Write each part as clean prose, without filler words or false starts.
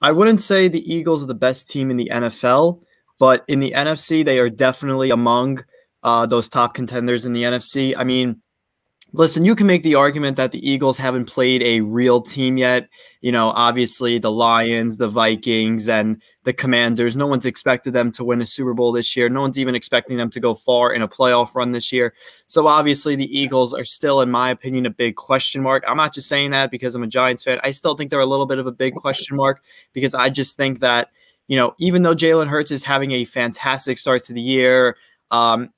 I wouldn't say the Eagles are the best team in the NFL, but in the NFC, they are definitely among those top contenders in the NFC. I mean, listen, you can make the argument that the Eagles haven't played a real team yet. You know, obviously the Lions, the Vikings, and the Commanders. No one's expected them to win a Super Bowl this year. No one's even expecting them to go far in a playoff run this year. So obviously the Eagles are still, in my opinion, a big question mark. I'm not just saying that because I'm a Giants fan. I still think they're a little bit of a big question mark because I just think that, you know, even though Jalen Hurts is having a fantastic start to the year,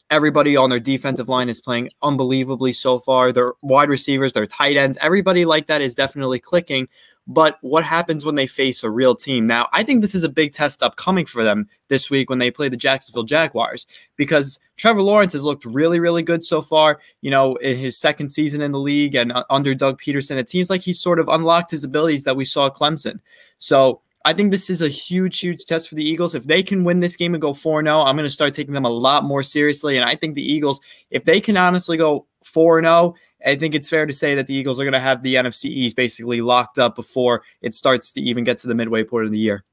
everybody on their defensive line is playing unbelievably so far. Their wide receivers, their tight ends, everybody like that is definitely clicking. But what happens when they face a real team? Now, I think this is a big test upcoming for them this week when they play the Jacksonville Jaguars, because Trevor Lawrence has looked really, really good so far, you know, in his second season in the league and under Doug Peterson. It seems like he's sort of unlocked his abilities that we saw at Clemson. So I think this is a huge, huge test for the Eagles. If they can win this game and go 4-0, I'm going to start taking them a lot more seriously. And I think the Eagles, if they can honestly go 4-0, I think it's fair to say that the Eagles are going to have the NFC East basically locked up before it starts to even get to the midway point of the year.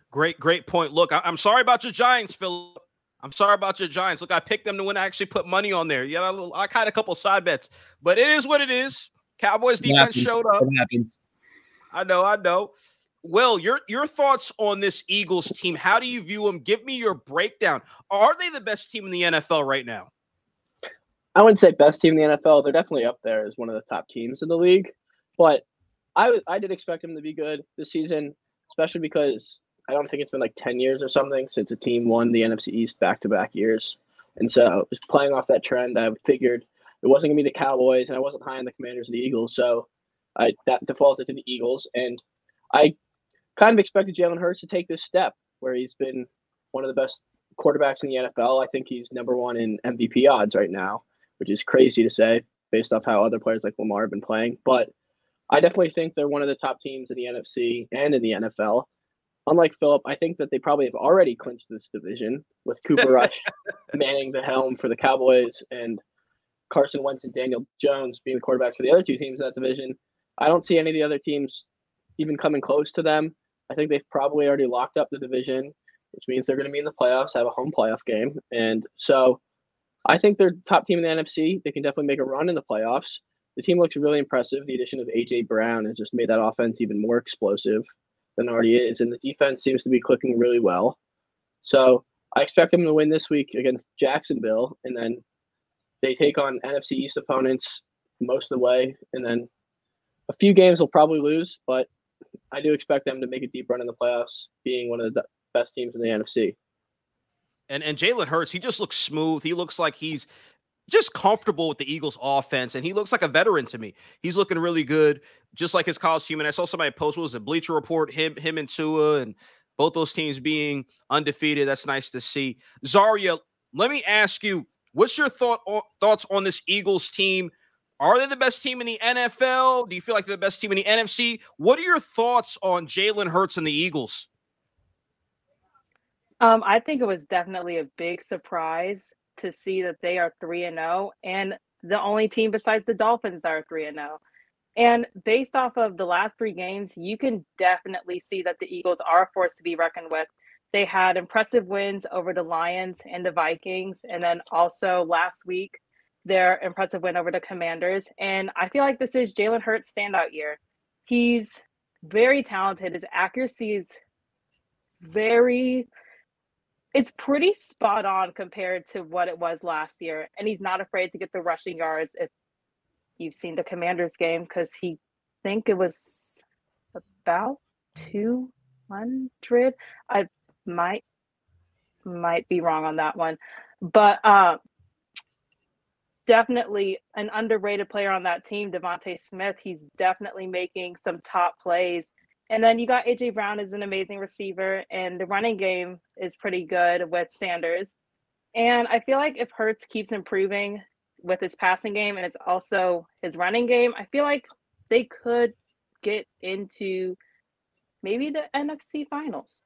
Great point. Look, I'm sorry about your Giants, Phil. I'm sorry about your Giants. Look, I picked them to win. I actually put money on there. Yeah, I had a couple side bets, but it is what it is. Cowboys defense showed up. It happens. I know. Will, your thoughts on this Eagles team? How do you view them? Give me your breakdown. Are they the best team in the NFL right now? I wouldn't say best team in the NFL. They're definitely up there as one of the top teams in the league. But I did expect them to be good this season, especially because I don't think it's been like 10 years or something since a team won the NFC East back-to-back years. And so just playing off that trend, I figured it wasn't going to be the Cowboys, and I wasn't high on the Commanders or the Eagles. So that defaulted to the Eagles. And I kind of expected Jalen Hurts to take this step where he's been one of the best quarterbacks in the NFL. I think he's number one in MVP odds right now, which is crazy to say based off how other players like Lamar have been playing. But I definitely think they're one of the top teams in the NFC and in the NFL. Unlike Philip, I think that they probably have already clinched this division with Cooper Rush manning the helm for the Cowboys and Carson Wentz and Daniel Jones being the quarterbacks for the other two teams in that division. I don't see any of the other teams even coming close to them. I think they've probably already locked up the division, which means they're going to be in the playoffs, have a home playoff game. And so I think they're top team in the NFC. They can definitely make a run in the playoffs. The team looks really impressive. The addition of A.J. Brown has just made that offense even more explosive than it already is. And the defense seems to be clicking really well. So I expect them to win this week against Jacksonville. And then they take on NFC East opponents most of the way. And then a few games they'll probably lose, but I do expect them to make a deep run in the playoffs, being one of the best teams in the NFC. And Jalen Hurts, he just looks smooth. He looks like he's just comfortable with the Eagles offense, and he looks like a veteran to me. He's looking really good, just like his college team. And I saw somebody post, what was it, Bleacher Report, him and Tua, and both those teams being undefeated. That's nice to see. Zaria, let me ask you, what's your thoughts on this Eagles team? Are they the best team in the NFL? Do you feel like they're the best team in the NFC? What are your thoughts on Jalen Hurts and the Eagles? I think it was definitely a big surprise to see that they are 3-0 and the only team besides the Dolphins that are 3-0. And based off of the last three games, you can definitely see that the Eagles are a force to be reckoned with. They had impressive wins over the Lions and the Vikings, and then also last week, their impressive win over the Commanders. And I feel like this is Jalen Hurts' standout year. He's very talented. His accuracy is it's pretty spot on compared to what it was last year. And he's not afraid to get the rushing yards. If you've seen the Commanders game, because I think it was about 200. I might be wrong on that one. But definitely an underrated player on that team, Devontae Smith. He's definitely making some top plays. And then you got A.J. Brown as an amazing receiver, and the running game is pretty good with Sanders. And I feel like if Hurts keeps improving with his passing game and it's also his running game, I feel like they could get into maybe the NFC Finals.